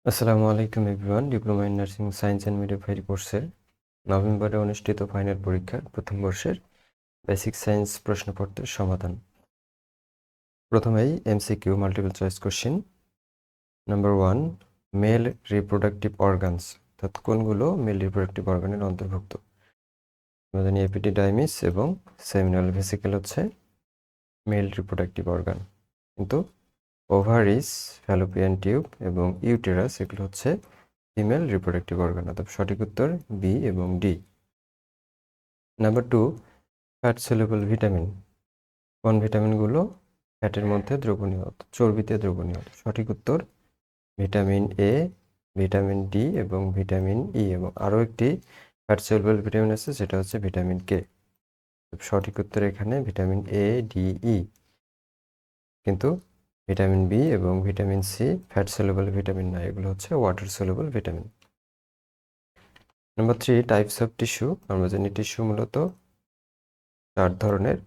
আসসালামু আলাইকুম everyone. Diploma in nursing science and midwifery কোর্সের নভেম্বরে অনুষ্ঠিত ফাইনাল পরীক্ষার প্রথম বর্ষের বেসিক সায়েন্স প্রশ্নপত্রের সমাধান। প্রথমেই MCQ multiple choice question. Number 1, mail reproductive organs, অর্থাৎ কোনগুলো মেল রিপ্রোডাক্টিভ অর্গানের অন্তর্ভুক্ত? আমরা জানি এপিডিডাইমিস এবং সেমিনাল ভেসিকেল হচ্ছে মেল রিপ্রোডাক্টিভ অর্গান, কিন্তু ওভারিস, ফ্যালোপিয়ান টিউব এবং ইউটেরাস এগুলো হচ্ছে ফিমেল রিপ্রোডাক্টিভ অর্গান। অর্থাৎ সঠিক উত্তর বি এবং D. Number 2, fat soluble vitamin, কোন ভিটামিনগুলো ফ্যাটের মধ্যে দ্রবণীয়, চর্বিতে দ্রবণীয়? সঠিক উত্তর ভিটামিন এ, ভিটামিন ডি এবং ভিটামিন ই, এবং আরও একটি ফ্যাট সলিউবল ভিটামিন আছে সেটা হচ্ছে ভিটামিন কে। সঠিক উত্তর এখানে ভিটামিন এ, ডি, ই। কিন্তু ভিটামিন বি এবং vitamin C fat soluble vitamin না, এগুলো হচ্ছে water soluble vitamin. Number 3, types of tissue, আমরা জানি টিস্যু মূলত 4 ধরনের: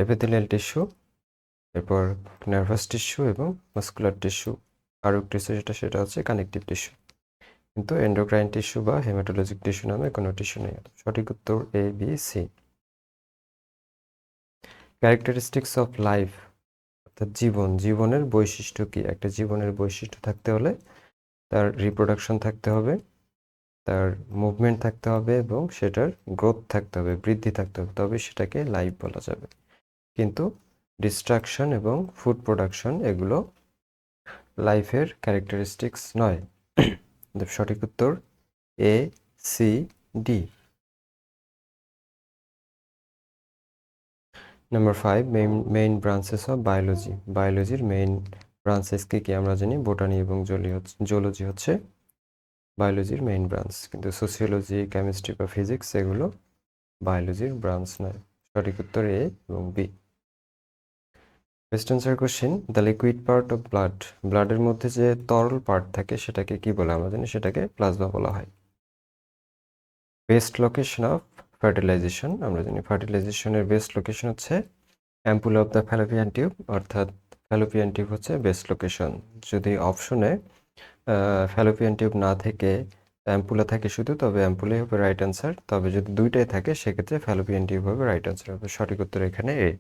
এপিথেলিয়াল টিস্যু, এরপর নার্ভাস টিস্যু এবং মাসকুলার টিস্যু। আরও একটি সেটা হচ্ছে কানেকটিভ টিস্যু। কিন্তু এন্ডোক্রাইন টিস্যু বা হেমাটোলজিক টিস্যু নামে কোনো টিস্যু নেই। সঠিক উত্তর A, B, C. Characteristics of life, অর্থাৎ জীবনের বৈশিষ্ট্য কি? একটা জীবনের বৈশিষ্ট্য থাকতে হলে তার রিপ্রোডাকশন থাকতে হবে, তার মুভমেন্ট থাকতে হবে এবং সেটার গ্রোথ থাকতে হবে, বৃদ্ধি থাকতে হবে, তবে সেটাকে লাইফ বলা যাবে। কিন্তু ডিস্ট্রাকশন এবং ফুড প্রোডাকশন এগুলো লাইফের ক্যারেক্টারিস্টিক্স নয়। সঠিক উত্তর A, C, D. Number 5, main branches of biology, বায়োলজির মেইন ব্রাঞ্চেস কি? আমরা জানি বোটানি এবং জুলজি হচ্ছে বায়োলজির মেইন ব্রাঞ্চ, কিন্তু সোসিওলজি, কেমিস্ট্রি বা ফিজিক্স এগুলো বায়োলজির ব্রাঞ্চ নয়। সঠিক উত্তর এ এবং B. Best answer question, the liquid part of blood, ব্লাডের মধ্যে যে তরল পার্ট থাকে সেটাকে কি বলে? আমরা জানি সেটাকে প্লাজমা বলা হয়। বেস্ট লোকেশন অফ ফার্টিলাইজেশন, আমরা জানি ফার্টিলাইজেশনের বেস্ট লোকেশন হচ্ছে ampoule of the Fallopian tube, অর্থাৎ ফ্যালোপিয়ান টিউব হচ্ছে বেস্ট লোকেশন। যদি অপশনে ফ্যালোপিয়ান টিউব না থেকে অ্যাম্পুলা থাকে শুধু, তবে অ্যাম্পুলাই হবে রাইট অ্যান্সার। তবে যদি দুইটাই থাকে সেক্ষেত্রে ফ্যালোপিয়ান টিউব হবে রাইট অ্যান্সার হবে। সঠিক উত্তর এখানে A.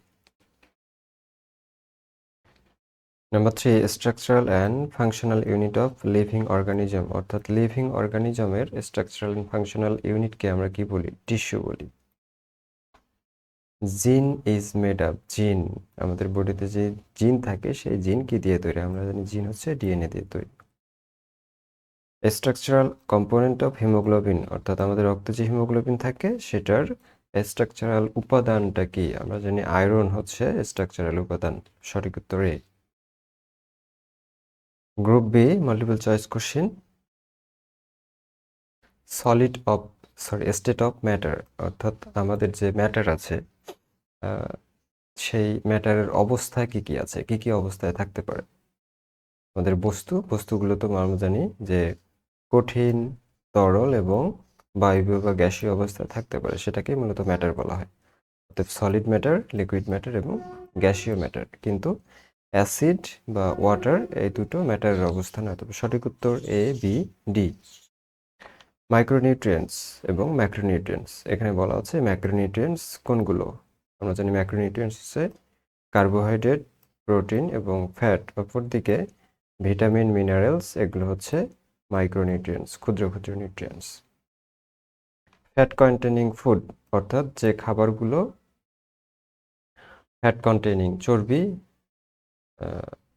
Number 3, structural and functional unit of living organism, অর্থাৎ লিভিং অর্গানিজমের স্ট্রাকচারাল অ্যান্ড ফাংশনাল ইউনিটকে আমরা কি বলি? টিস্যু বলি। জিন ইজ মেড আপ, জিন, আমাদের বডিতে যে জিন থাকে সেই জিন কি দিয়ে তৈরি? আমরা জানি জিন হচ্ছে ডিএনএ দিয়ে তৈরি। স্ট্রাকচারাল কম্পোনেন্ট অফ হিমোগ্লোবিন, অর্থাৎ আমাদের রক্তে যে হিমোগ্লোবিন থাকে সেটার স্ট্রাকচারাল উপাদানটা কি? আমরা জানি আয়রন হচ্ছে স্ট্রাকচারাল উপাদান। সঠিক উত্তর A. Group B multiple choice question. State of matter, অর্থাৎ আমাদের যে ম্যাটার আছে সেই ম্যাটারের অবস্থা কি আছে, কি অবস্থায় থাকতে পারে? আমাদের বস্তুগুলো তো আমরা জানি যে কঠিন, তরল এবং বায়বীয় বা গ্যাসীয় অবস্থায় থাকতে পারে, সেটাকেই মূলত ম্যাটার বলা হয়। অর্থাৎ সলিড ম্যাটার, লিকুইড ম্যাটার এবং গ্যাসীয় ম্যাটার। কিন্তু অ্যাসিড বা ওয়াটার এই দুটো ম্যাটারের অবস্থা নয়। তবে সঠিক উত্তর এ, বি, ডি। মাইক্রোনিউট্রিয়েন্টস এবং ম্যাক্রোনিউট্রিয়েন্টস, এখানে বলা হচ্ছে ম্যাক্রোনিউট্রিয়েন্টস কোনগুলো? আমরা জানি ম্যাক্রোনিউট্রিয়েন্টস হচ্ছে কার্বোহাইড্রেট, প্রোটিন এবং ফ্যাট, অপরদিকে ভিটামিন, মিনারেলস এগুলো হচ্ছে মাইক্রোনিউট্রিয়েন্টস, ক্ষুদ্র ক্ষুদ্র নিউট্রিয়েন্টস। ফ্যাট কন্টেনিং ফুড, অর্থাৎ যে খাবারগুলো ফ্যাট কন্টেনিং, চর্বি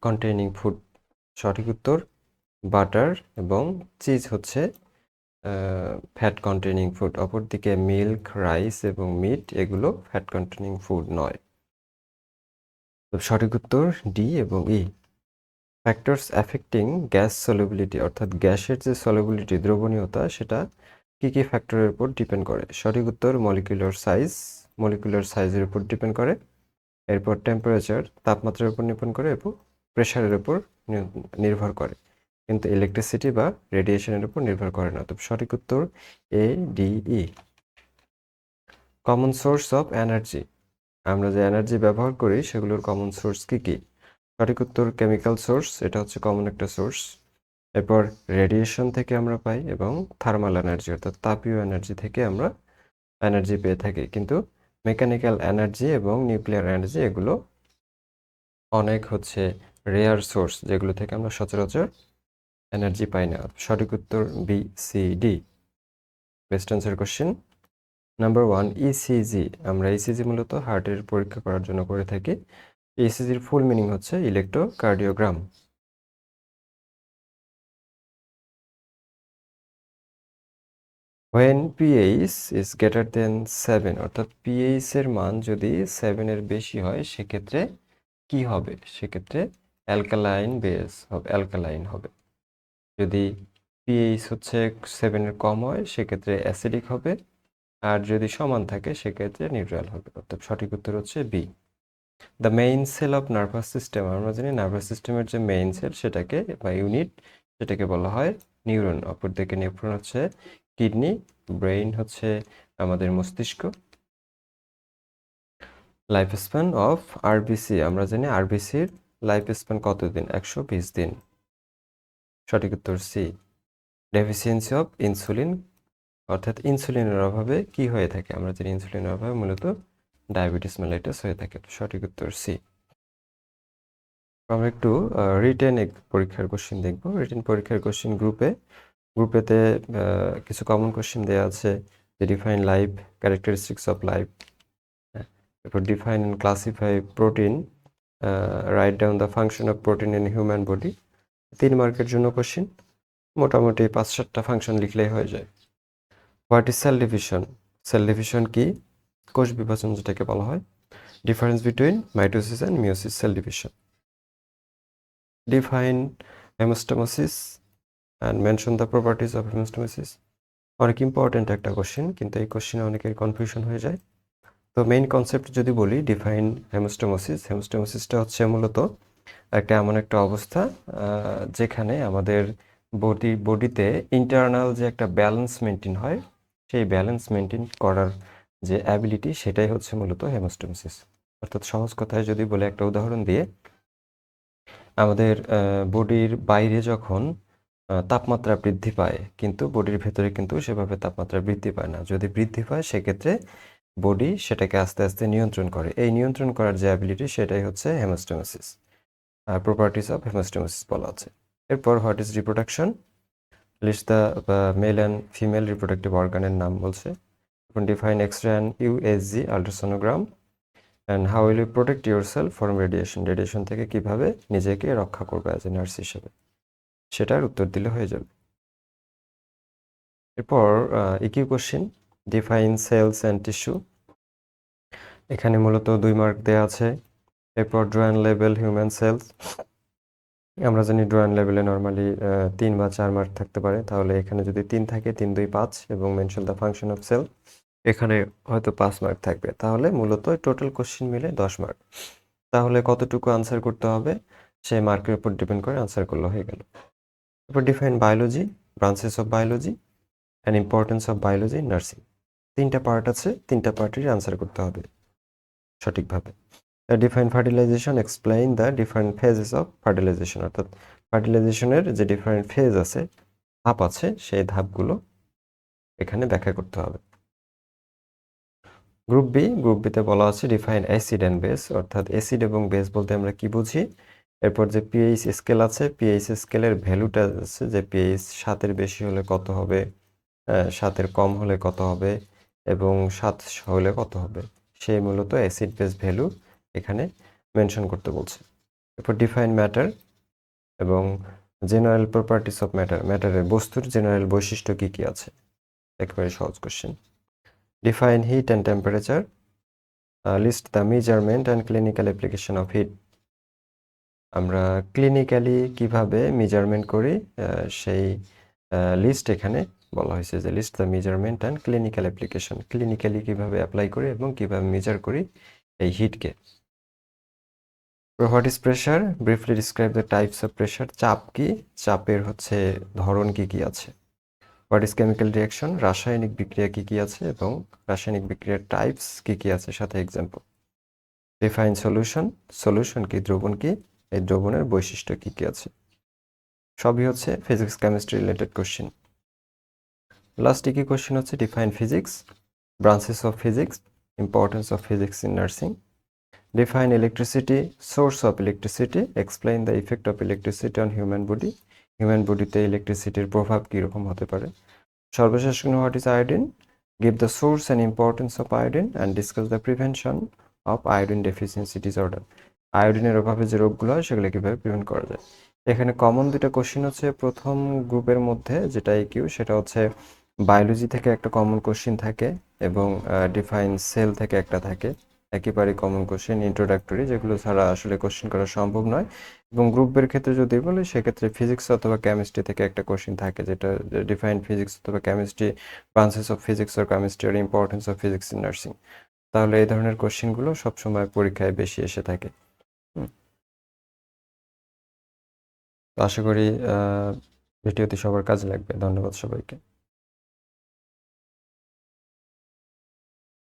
কন্টেনিং ফুড। সঠিক উত্তর বাটার এবং চিজ হচ্ছে ফ্যাট কন্টেনিং ফুড, অপরদিকে মিল্ক, রাইস এবং মিট এগুলো ফ্যাট কন্টেনিং ফুড নয়। তো সঠিক উত্তর ডি এবং ই। ফ্যাক্টরস অ্যাফেক্টিং গ্যাস সলিউবিলিটি, অর্থাৎ গ্যাসের যে সলিউবিলিটি, দ্রবণীয়তা, সেটা কি ফ্যাক্টরের উপর ডিপেন্ড করে? সঠিক উত্তর মলিকুলার সাইজের উপর ডিপেন্ড করে। এরপর টেম্পারেচার, তাপমাত্রার উপর ডিপেন্ড করে এবং প্রেশারের উপর নির্ভর করে, কিন্তু ইলেকট্রিসিটি বা রেডিয়েশনের উপর নির্ভর করে না। তো সঠিক উত্তর A, D, E. Common source of energy, আমরা যে এনার্জি ব্যবহার করি সেগুলোর কমন সোর্স কি? সঠিক উত্তর কেমিক্যাল সোর্স, এটা হচ্ছে কমন একটা সোর্স। এরপর রেডিয়েশন থেকে আমরা পাই এবং থার্মাল এনার্জি অর্থাৎ তাপীয় এনার্জি থেকে আমরা এনার্জি পেয়ে থাকি, কিন্তু মেকানিক্যাল এনার্জি এবং নিউক্লিয়ার এনার্জি এগুলো অনেক রেয়ার সোর্স, যেগুলো থেকে আমরা সচরাচর এনার্জি পাই না। সঠিক উত্তর B, C, D. Best answer question number 1, ECG. আমরা ইসিজি মূলত হার্টের পরীক্ষা করার জন্য করে থাকি। ইসিজির ফুল মিনিং হচ্ছে electrocardiogram. when pH is greater than 7, অর্থাৎ pH এর মান যদি 7 এর বেশি হয় সেক্ষেত্রে কি হবে? সেক্ষেত্রে অ্যালকালাইন বেস হবে, অ্যালকালাইন হবে। যদি pH 7 এর কম হয় সেক্ষেত্রে অ্যাসিডিক হবে, আর যদি সমান থাকে সেক্ষেত্রে নিউট্রাল হবে। অর্থাৎ সঠিক উত্তর হচ্ছে B. The main cell of nervous system. আমরা জানি নার্ভাস সিস্টেমের যে মেইন সেল সেটাকে বা ইউনিট সেটাকে বলা হয় নিউরন। অপরদিকে নিউরন হচ্ছে কিডনি, ব্রেইন হচ্ছে আমাদের মস্তিষ্ক। Life span of RBC. আমরা জানি আরবিসির লাইফ স্প্যান কতদিন? 120 দিন। সঠিক উত্তর সি। ডেফিসিয়েন্সি অফ ইনসুলিন, অর্থাৎ ইনসুলিনের অভাবে কি হয়ে থাকে? আমরা জানি ইনসুলিনের অভাবে মূলত ডায়াবেটিস মেলাইটাস হয়ে থাকে। সঠিক উত্তর সি। আমরা একটু রিটেন পরীক্ষার কোশ্চেন দেখব। রিটেন পরীক্ষার কোশ্চেন গ্রুপেতে কিছু কমন কোশ্চেন দেওয়া আছে, যে define life, characteristics of life, এরপর define and classify protein, right down the function of protein in human body. 3 মার্কের জন্য কোশ্চেন, মোটামুটি 5-7টা ফাংশন লিখলেই হয়ে যায়। What is cell division? Cell division কি? কোষ বিভাজন যেটাকে বলা হয়। Difference between mitosis and meiosis, cell division. Define homeostasis and mention the properties of homeostasis. অনেক ইম্পর্ট্যান্ট একটা কোশ্চেন, কিন্তু এই কোশ্চেনে অনেকের কনফিউশন হয়ে যায়। তো মেইন কনসেপ্ট যদি বলি, ডিফাইন হেমোস্টামোসিস। হেমোস্টামোসিসটা হচ্ছে মূলত এমন একটা অবস্থা যেখানে আমাদের বডিতে ইন্টারনাল যে একটা ব্যালেন্স মেনটেন হয়, সেই ব্যালেন্স মেনটেন করার যে অ্যাবিলিটি সেটাই হচ্ছে মূলত হেমোস্টামোসিস। অর্থাৎ সহজ কথায় যদি বলে একটা উদাহরণ দিয়ে, আমাদের বডির বাইরে যখন তাপমাত্রা বৃদ্ধি পায়, কিন্তু বডির ভেতরে কিন্তু সেভাবে তাপমাত্রা বৃদ্ধি পায় না। যদি বৃদ্ধি পায় সেক্ষেত্রে বডি সেটাকে আস্তে আস্তে নিয়ন্ত্রণ করে। এই নিয়ন্ত্রণ করার যে অ্যাবিলিটি সেটাই হচ্ছে হেমোস্টামোসিস। প্রপার্টিস অফ হেমোস্টামোসিস বলা আছে। এরপর what is reproduction? List the male and female reproductive অর্গানের নাম বলছে। Define X-ray and USG ultrasonogram, and how will you protect yourself from radiation. Radiation থেকে কিভাবে নিজেকে রক্ষা করবে অ্যাজ এ নার্স হিসেবে, সেটার উত্তর দিলে হয়ে যাবে। এরপর EQ question, define cells and tissue. এখানে মূলত 2 মার্ক দেওয়া আছে। এরপর draw and label human cells. আমরা জানি ড্র অ্যান্ড লেবেলে নর্মালি 3 বা 4 মার্ক থাকতে পারে, তাহলে এখানে যদি 3 থাকে, 3, 2, 5 এবং mention the function of cell, এখানে হয়তো 5 মার্ক থাকবে। তাহলে মূলত টোটাল কোশ্চেন মিলে 10 মার্ক। তাহলে কতটুকু আনসার করতে হবে সেই মার্কের উপর ডিপেন্ড করে আনসার করলে হয়ে গেল। এরপর define biology, branches of biology and importance of biology in nursing. 3টা পার্ট আছে, 3টা পার্টেরই আনসার করতে হবে সঠিকভাবে। Define fertilization, explain the different phases of fertilization. অর্থাৎ ফার্টিলাইজেশনের যে ডিফারেন্ট ফেজ আছে, ধাপ আছে, সেই ধাপগুলো এখানে ব্যাখ্যা করতে হবে। গ্রুপ বিতে বলা আছে ডিফাইন অ্যাসিড অ্যান্ড বেস। অর্থাৎ অ্যাসিড এবং বেস বলতে আমরা কি বুঝি। এরপর যে পিএইচ স্কেল আছে, পিএইচ স্কেলের ভ্যালুটা আছে, যে পিএইচ 7-এর বেশি হলে কত হবে, 7-এর কম হলে কত হবে এবং 7 হলে কত হবে, সেই মূলত অ্যাসিড বেস ভ্যালু এখানে মেনশন করতে বলছে। এরপর ডিফাইন ম্যাটার এবং জেনারেল প্রপার্টিস অফ ম্যাটার। ম্যাটারের বস্তুর জেনারেল বৈশিষ্ট্য কি কি আছে, একেবারে সহজ question. Define heat and temperature, list the measurement and clinical application of heat. আমরা ক্লিনিক্যালি কিভাবে মেজারমেন্ট করি সেই লিস্ট এখানে বলা হয়েছে, যে list the measurement and clinical application. Clinically কিভাবে অ্যাপ্লাই করি এবং কিভাবে মেজার করি এই হিটকে। What is pressure? Briefly describe the types of pressure. চাপ কি? চাপের ধরন কি কি আছে। What is chemical reaction? রাসায়নিক বিক্রিয়া কি কি আছে এবং রাসায়নিক বিক্রিয়ার টাইপস কি কি আছে, সাথে এক্সাম্পল। Define solution. সলিউশন কি? দ্রবণ কি? এই দ্রবণের বৈশিষ্ট্য কি কি আছে। সবই হচ্ছে physics chemistry related question. Last কি কোশ্চেন হচ্ছে define physics, branches of physics, importance of physics in nursing, define electricity, source of electricity, explain the effect of electricity on human body, human বডিতে ইলেকট্রিসিটির প্রভাব কীরকম হতে পারে। সর্বশেষ what is iodine, give the source and importance of iodine and discuss the prevention of iodine deficiency disorder. আয়োডিনের অভাবে যে রোগগুলো হয় সেগুলো কীভাবে প্রিভেন্ট করা যায়। এখানে কমন দুটো কোশ্চেন হচ্ছে প্রথম গ্রুপের মধ্যে যেটা ইকিউ, সেটা হচ্ছে বায়োলজি থেকে একটা কমন কোশ্চেন থাকে এবং ডিফাইন সেল থেকে একটা থাকে, একেবারে কমন কোশ্চেন ইন্ট্রোডাক্টরি, যেগুলো ছাড়া আসলে কোশ্চেন করা সম্ভব নয়। এবং গ্রুপের ক্ষেত্রে যদি বলি সেক্ষেত্রে ফিজিক্স অথবা কেমিস্ট্রি থেকে একটা কোশ্চেন থাকে, যেটা ডিফাইন ফিজিক্স অথবা chemistry, branches of physics or chemistry আর importance of physics in nursing. তাহলে এই ধরনের কোশ্চেনগুলো সবসময় পরীক্ষায় বেশি এসে থাকে। তো আশা করি ভিডিওটি সবার কাজে লাগবে। ধন্যবাদ সবাইকে।